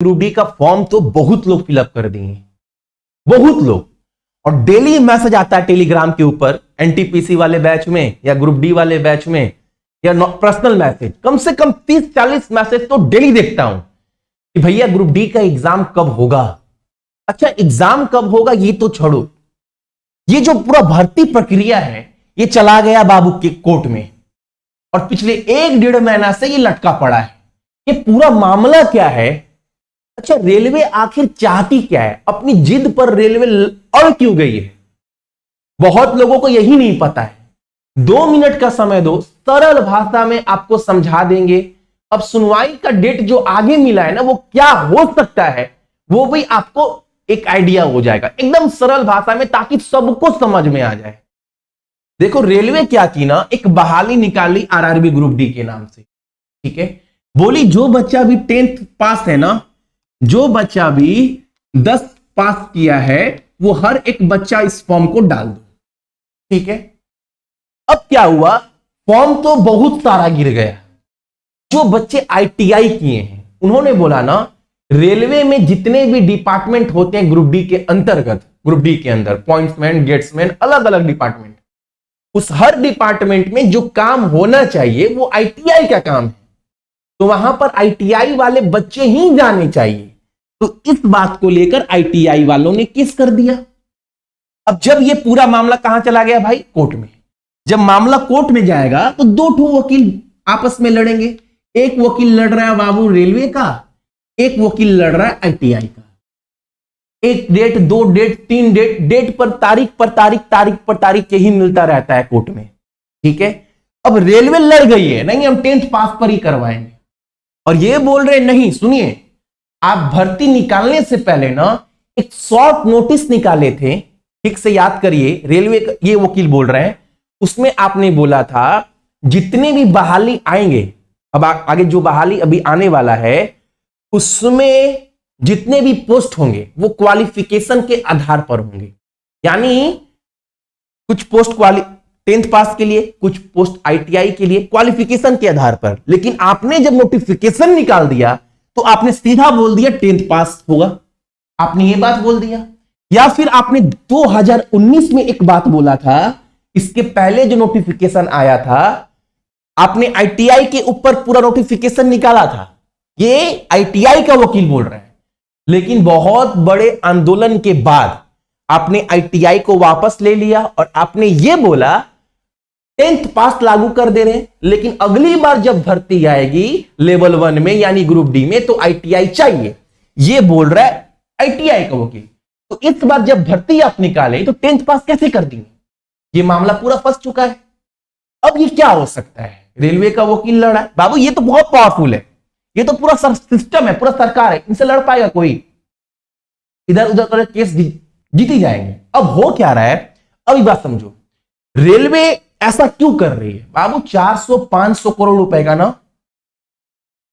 Group D का form तो बहुत लोग फिलअप कर दिए, बहुत लोग, और डेली मैसेज आता है टेलीग्राम के ऊपर, एनटीपीसी वाले बैच में या ग्रुप डी वाले बैच में, या पर्सनल मैसेज, कम से कम 30-40 मैसेज तो डेली देखता हूं कि भैया ग्रुप डी का एग्जाम कब होगा। अच्छा, एग्जाम कब होगा ये तो छोड़ो, ये जो पूरा भर्ती प्रक्रिया है ये चला गया बाबू के कोर्ट में, और पिछले 1-1.5 महीना से ये लटका पड़ा है। ये पूरा मामला क्या है? अच्छा, रेलवे आखिर चाहती क्या है? अपनी जिद पर रेलवे अड़ क्यों गई है? बहुत लोगों को यही नहीं पता है। 2 मिनट का समय दो, सरल भाषा में आपको समझा देंगे। अब सुनवाई का डेट जो आगे मिला है ना, वो क्या हो सकता है वो भी आपको एक आइडिया हो जाएगा एकदम सरल भाषा में, ताकि सबको समझ में आ जाए। देखो, रेलवे क्या की ना, एक बहाली निकाली आरआरबी ग्रुप डी के नाम से, ठीक है। बोली जो बच्चा भी 10th पास है ना, जो बच्चा भी 10 पास किया है, वो हर एक बच्चा इस फॉर्म को डाल दो, ठीक है। अब क्या हुआ, फॉर्म तो बहुत सारा गिर गया। जो बच्चे आईटीआई किए हैं उन्होंने बोला ना, रेलवे में जितने भी डिपार्टमेंट होते हैं ग्रुप डी के अंतर्गत, ग्रुप डी के अंदर पॉइंट्समैन, गेट्समैन, अलग अलग डिपार्टमेंट, उस हर डिपार्टमेंट में जो काम होना चाहिए वो आईटीआई का काम है, तो वहां पर आईटीआई वाले बच्चे ही जाने चाहिए। तो इस बात को लेकर आईटीआई वालों ने केस कर दिया। अब जब ये पूरा मामला कहां चला गया भाई? कोर्ट में। जब मामला कोर्ट में जाएगा तो 2 वकील आपस में लड़ेंगे। एक वकील लड़ रहा है बाबू रेलवे का, एक वकील लड़ रहा है आईटीआई का। 1 डेट, 2 डेट, 3 डेट, डेट पर तारीख पर तारीख, तारीख पर तारीख यही मिलता रहता है कोर्ट में, ठीक है। अब रेलवे लड़ गई है, नहीं हम 10th पास पर ही करवाएंगे, और ये बोल रहे नहीं, सुनिए, आप भर्ती निकालने से पहले ना एक शॉर्ट नोटिस निकाले थे, ठीक से याद करिए। रेलवे ये वकील बोल रहे हैं, उसमें आपने बोला था जितने भी बहाली आएंगे, अब आगे जो बहाली अभी आने वाला है, उसमें जितने भी पोस्ट होंगे वो क्वालिफिकेशन के आधार पर होंगे। यानी कुछ पोस्ट 10th पास के लिए, कुछ पोस्ट आईटीआई के लिए क्वालिफिकेशन के आधार पर। लेकिन आपने जब नोटिफिकेशन निकाल दिया तो आपने सीधा बोल दिया 10th पास होगा, आपने ये बात बोल दिया। या फिर आपने 2019 में एक बात बोला था, इसके पहले जो नोटिफिकेशन आया था, आपने आईटीआई के ऊपर पूरा नोटिफिकेशन निकाला था। ये आईटीआई का वकील बोल रहे हैं। लेकिन बहुत बड़े आंदोलन के बाद आपने आईटीआई को वापस ले लिया और आपने ये बोला 10th पास लागू कर दे रहे हैं, लेकिन अगली बार जब भर्ती आएगी लेवल 1 में यानी ग्रुप डी में तो आईटीआई चाहिए, ये बोल रहा है आईटीआई का वकील। तो इस बार जब भर्ती आप निकाले तो 10th पास कैसे कर देंगे? ये मामला पूरा फंस चुका है। अब ये क्या हो सकता है? रेलवे का वकील लड़ा है बाबू, ये तो बहुत पावरफुल है, ये तो पूरा सिस्टम है, पूरा सरकार है, इनसे लड़ पाएगा कोई? इधर उधर कर केस जीती जाएंगे। अब हो क्या रहा है, अभी बात समझो। रेलवे ऐसा क्यों कर रही है बाबू? 400-500 करोड़ रुपए का ना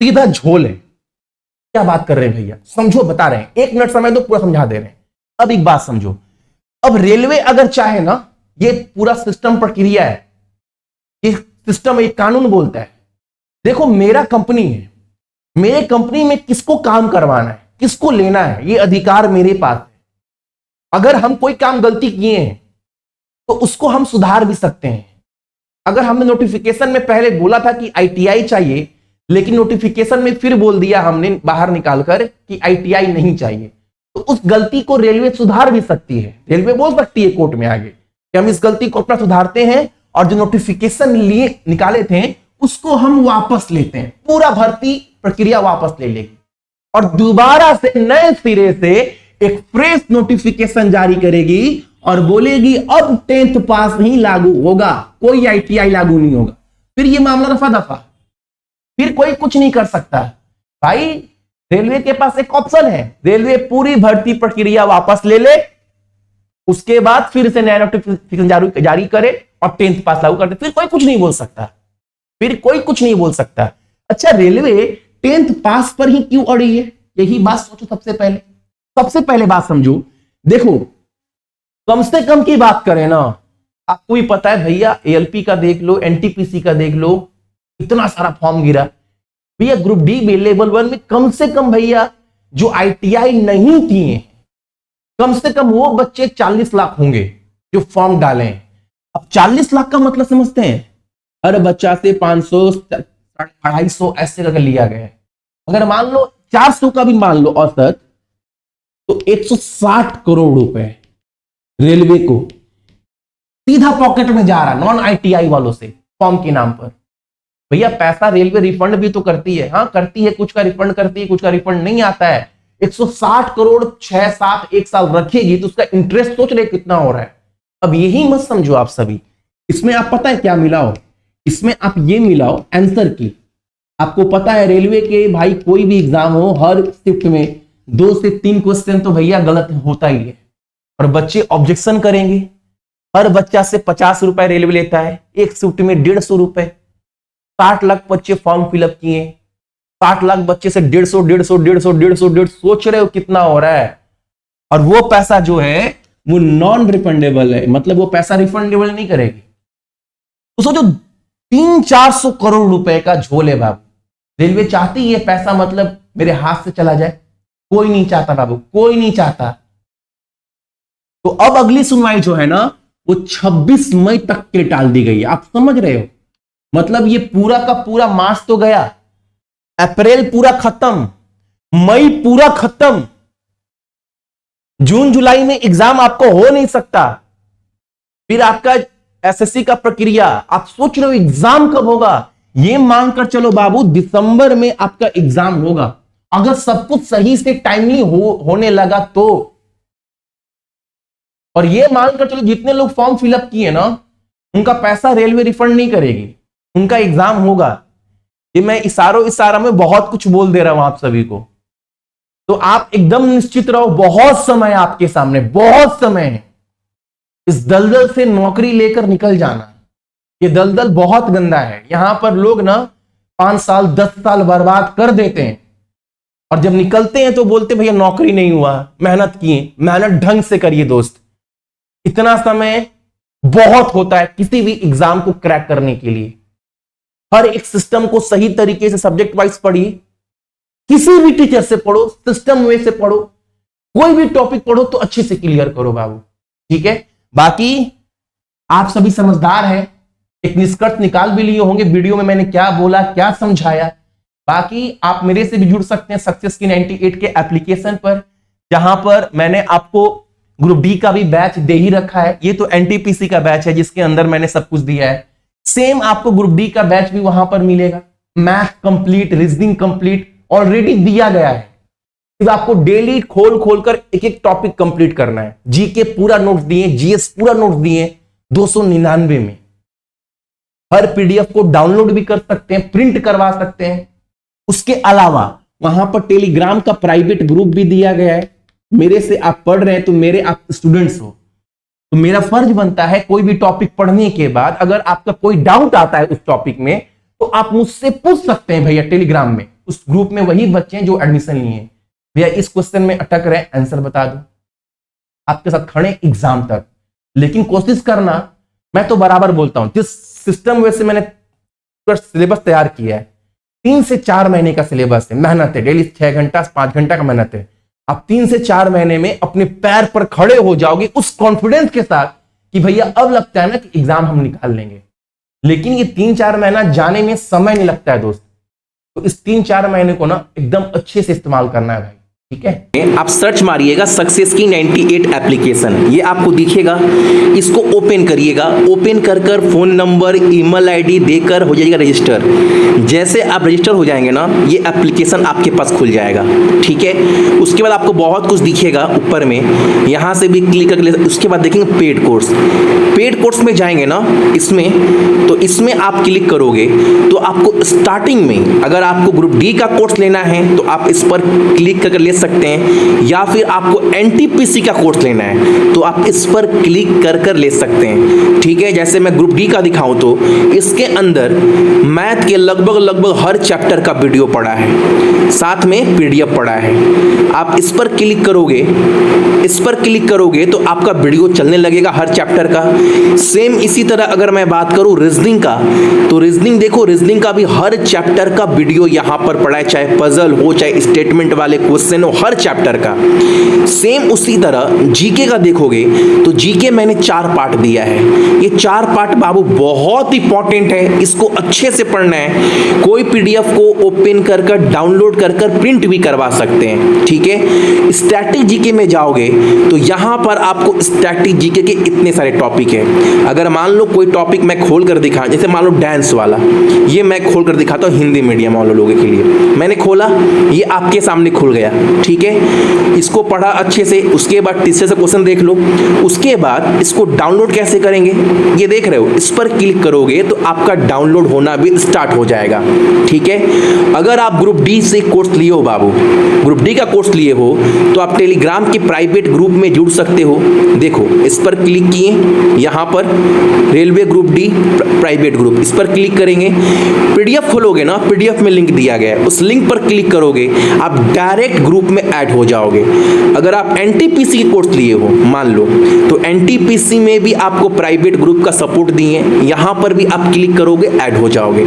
सीधा झोल है। क्या बात कर रहे हैं भैया? समझो, बता रहे हैं, 1 मिनट समय दो, पूरा समझा दे रहे हैं। अब एक बात समझो, अब रेलवे अगर चाहे ना, ये पूरा सिस्टम प्रक्रिया है, ये सिस्टम एक कानून बोलता है, देखो मेरा कंपनी है, मेरे कंपनी में किसको काम करवाना है, किसको लेना है, ये अधिकार मेरे पास है। अगर हम कोई काम गलती किए हैं तो उसको हम सुधार भी सकते हैं। अगर हमने नोटिफिकेशन में पहले बोला था कि आईटीआई चाहिए, लेकिन नोटिफिकेशन में फिर बोल दिया हमने बाहर निकालकर कि आईटीआई नहीं चाहिए, तो उस गलती को रेलवे सुधार भी सकती है। रेलवे बोल सकती है कोर्ट में आगे कि हम इस गलती को अपना सुधारते हैं और जो नोटिफिकेशन लिए निकाले थे उसको हम वापस लेते हैं, पूरा भर्ती प्रक्रिया वापस ले लेगी और दोबारा से नए सिरे से एक फ्रेश नोटिफिकेशन जारी करेगी और बोलेगी अब 10th पास ही लागू होगा, कोई आईटीआई लागू नहीं होगा। फिर ये मामला दफा दफा, फिर कोई कुछ नहीं कर सकता भाई। रेलवे के पास एक ऑप्शन है, रेलवे पूरी भर्ती प्रक्रिया वापस ले ले, उसके बाद फिर से नया नोटिफिकेशन जारी करे और 10th पास लागू कर दे, फिर कोई कुछ नहीं बोल सकता, फिर कोई कुछ नहीं बोल सकता। अच्छा, रेलवे 10th पास पर ही क्यों अड़ी है? यही बात सोचो। सबसे पहले बात समझो। देखो, कम से कम की बात करें ना, आपको भी पता है भैया, एएलपी का देख लो, एनटीपीसी का देख लो, इतना सारा फॉर्म गिरा भैया। ग्रुप डी में लेवल 1 में कम से कम भैया जो ITI नहीं किए, कम से कम वो बच्चे 40 लाख होंगे जो फॉर्म डाले हैं। अब 40 लाख का मतलब समझते हैं, हर बच्चा से 500 250 ऐसे करके लिया गया है। अगर मान लो 400 का भी मान लो औसत, तो 160 करोड़ रुपए रेलवे को सीधा पॉकेट में जा रहा नॉन ITI वालों से फॉर्म के नाम पर। भैया पैसा रेलवे रिफंड भी तो करती है, हाँ करती है, कुछ का रिफंड करती है, कुछ का रिफंड नहीं आता है। 160 करोड़ 6-7 एक साल रखेगी तो उसका इंटरेस्ट सोच रहे कितना हो रहा है। अब यही मत समझो आप सभी, इसमें आप पता है क्या मिलाओ, इसमें आप ये मिलाओ आंसर की। आपको पता है रेलवे के भाई कोई भी एग्जाम हो, हर शिफ्ट में 2 से 3 क्वेश्चन तो भैया गलत होता ही है, और बच्चे ऑब्जेक्शन करेंगे। हर बच्चा से 50 रुपए रेलवे लेता है, एक शिफ्ट में 150 रुपए। 60 लाख बच्चे फॉर्म फिलअप किए, 60 लाख बच्चे से 150 सोच रहे हो कितना हो रहा है। और वो पैसा जो है वो नॉन रिफंडेबल है, मतलब वो पैसा रिफंडेबल नहीं करेगी। तो सोचो 300-400 करोड़ रुपए का झोल है बाबू। रेलवे चाहती है पैसा मतलब मेरे हाथ से चला जाए, कोई नहीं चाहता बाबू, कोई नहीं चाहता। तो अब अगली सुनवाई जो है ना वो 26 मई तक के टाल दी गई है। आप समझ रहे हो, मतलब ये पूरा का पूरा मार्च तो गया, अप्रैल पूरा खत्म, मई पूरा खत्म, जून जुलाई में एग्जाम आपको हो नहीं सकता। फिर आपका SSC का प्रक्रिया, आप सोच रहे हो एग्जाम कब होगा, ये मानकर चलो बाबू दिसंबर में आपका एग्जाम होगा, अगर सब कुछ सही से टाइमली होने लगा तो। और ये मानकर चलो जितने लोग फॉर्म फिलअप किए ना उनका पैसा रेलवे रिफंड नहीं करेगी, उनका एग्जाम होगा। ये मैं इशारा में बहुत कुछ बोल दे रहा हूं आप सभी को, तो आप एकदम निश्चित रहो, बहुत समय आपके सामने, बहुत समय है। इस दलदल से नौकरी लेकर निकल जाना, ये दलदल बहुत गंदा है। यहां पर लोग ना 5 साल 10 साल बर्बाद कर देते हैं, और जब निकलते हैं तो बोलते भैया नौकरी नहीं हुआ, मेहनत किए, मेहनत ढंग से करिए दोस्त। इतना समय बहुत होता है किसी भी एग्जाम को क्रैक करने के लिए। हर एक सिस्टम को सही तरीके से सब्जेक्ट वाइज पढ़िए, किसी भी टीचर से पढ़ो, सिस्टम वे से पढ़ो, कोई भी टॉपिक पढ़ो तो अच्छे से क्लियर करो बाबू, ठीक है। बाकी आप सभी समझदार हैं, एक निष्कर्ष निकाल भी लिए होंगे वीडियो में मैंने क्या बोला, क्या समझाया। बाकी आप मेरे से भी जुड़ सकते हैं सक्सेस की 98 के एप्लीकेशन पर, जहां पर मैंने आपको ग्रुप डी का भी बैच दे ही रखा है। ये तो NTPC का बैच है जिसके अंदर मैंने सब कुछ दिया है। सेम आपको ग्रुप डी का बैच भी वहां पर मिलेगा। Math complete, reasoning complete already दिया गया है। फिर आपको डेली खोल कर एक एक टॉपिक कंप्लीट करना है। जीके पूरा नोट्स दिए, जीएस पूरा नोट्स दिए 299 में। हर PDF को डाउनलोड भी कर सकते हैं, प्रिंट करवा सकते हैं। उसके अलावा वहां पर टेलीग्राम का प्राइवेट ग्रुप भी दिया गया है। मेरे से आप पढ़ रहे हैं तो मेरे आप स्टूडेंट्स हो, तो मेरा फर्ज बनता है कोई भी टॉपिक पढ़ने के बाद अगर आपका कोई डाउट आता है उस टॉपिक में तो आप मुझसे पूछ सकते हैं भैया टेलीग्राम में। उस ग्रुप में वही बच्चे हैं जो एडमिशन लिए हैं, भैया इस क्वेश्चन में अटक रहे, आंसर बता दो, आपके साथ खड़े एग्जाम तक। लेकिन कोशिश करना, मैं तो बराबर बोलता हूं, जिस सिस्टम वैसे मैंने सिलेबस तैयार किया है 3 से 4 महीने का सिलेबस है, मेहनत है, डेली 6 घंटा 5 घंटा का मेहनत है। आप 3 से 4 महीने में अपने पैर पर खड़े हो जाओगे उस कॉन्फिडेंस के साथ कि भैया अब लगता है ना कि एग्जाम हम निकाल लेंगे। लेकिन ये 3-4 महीना जाने में समय नहीं लगता है दोस्त, तो इस 3-4 महीने को ना एकदम अच्छे से इस्तेमाल करना है भाई, ठीक है। आप सर्च मारिएगा सक्सेस की 98 एप्लीकेशन, ये आपको दिखेगा। इसको ओपन करिएगा, ओपन कर फोन नंबर ईमेल आईडी देकर हो जाएगा रजिस्टर। जैसे आप रजिस्टर हो जाएंगे ना ये एप्लीकेशन आपके पास खुल जाएगा, ठीक है। उसके बाद आपको बहुत कुछ दिखेगा ऊपर में, यहाँ से भी क्लिक करके उसके बाद देखेंगे पेड कोर्स। पेड कोर्स में जाएंगे ना इसमें, तो इसमें आप क्लिक करोगे तो आपको स्टार्टिंग में अगर आपको ग्रुप डी का कोर्स लेना है तो आप इस पर क्लिक करके ले सकते हैं, या फिर आपको NTPC का कोर्स लेना है तो आप इस पर क्लिक कर ले सकते हैं, ठीक है। जैसे मैं ग्रुप डी का दिखाऊं तो इसके अंदर मैथ के लगभग हर चैप्टर का वीडियो पड़ा है, साथ में PDF पड़ा है। आप इस पर क्लिक करोगे, इस पर क्लिक करोगे तो आपका वीडियो चलने लगेगा हर चैप्टर का। सेम इसी तरह अगर मैं बात करूं रीजनिंग का, तो रीजनिंग देखो, रीजनिंग का भी हर चैप्टर का वीडियो यहां पर पड़ा है, चाहे पजल हो, चाहे स्टेटमेंट वाले क्वेश्चन क्वेश्चन हो हर चैप्टर का। सेम उसी तरह जीके का देखोगे तो जीके मैंने 4 पार्ट दिया है। ये 4 पार्ट बाबू बहुत इंपॉर्टेंट है, इसको अच्छे से पढ़ना है। कोई पीडीएफ को ओपन कर डाउनलोड कर प्रिंट भी करवा सकते हैं, ठीक है। स्टैटिक जीके में जाओगे तो यहां पर आपको स्टैटिक जीके के इतने सारे टॉपिक हैं। अगर मान लो कोई टॉपिक मैं खोल कर दिखा, जैसे मान लो डांस वाला, ये मैं खोल कर दिखाता हूं हिंदी मीडियम वाले लोगों के लिए। मैंने खोला, ये आपके सामने खुल गया, ठीक है। इसको पढ़ा अच्छे से, उसके बाद तीसरे से क्वेश्चन देख लो। उसके बाद इसको डाउनलोड कैसे करेंगे, ये देख रहे हो, इस पर क्लिक करोगे तो आपका डाउनलोड होना भी स्टार्ट हो जाएगा, ठीक है। अगर आप ग्रुप डी से कोर्स लिए हो बाबू, ग्रुप डी का कोर्स लिए हो तो आप टेलीग्राम के प्राइवेट ग्रुप में जुड़ सकते हो। देखो इस पर क्लिक किए, यहां पर railway group D private group, इस पर क्लिक करेंगे। पीडीएफ खोलोगे ना, पीडीएफ में लिंक दिया गया है, उस लिंक पर क्लिक करोगे आप डायरेक्ट ग्रुप में ऐड हो जाओगे। अगर आप एनटीपीसी के कोर्स लिए हो मान लो, तो एनटीपीसी में भी आपको प्राइवेट ग्रुप का सपोर्ट दिए, यहां पर भी आप क्लिक करोगे ऐड हो जाओगे।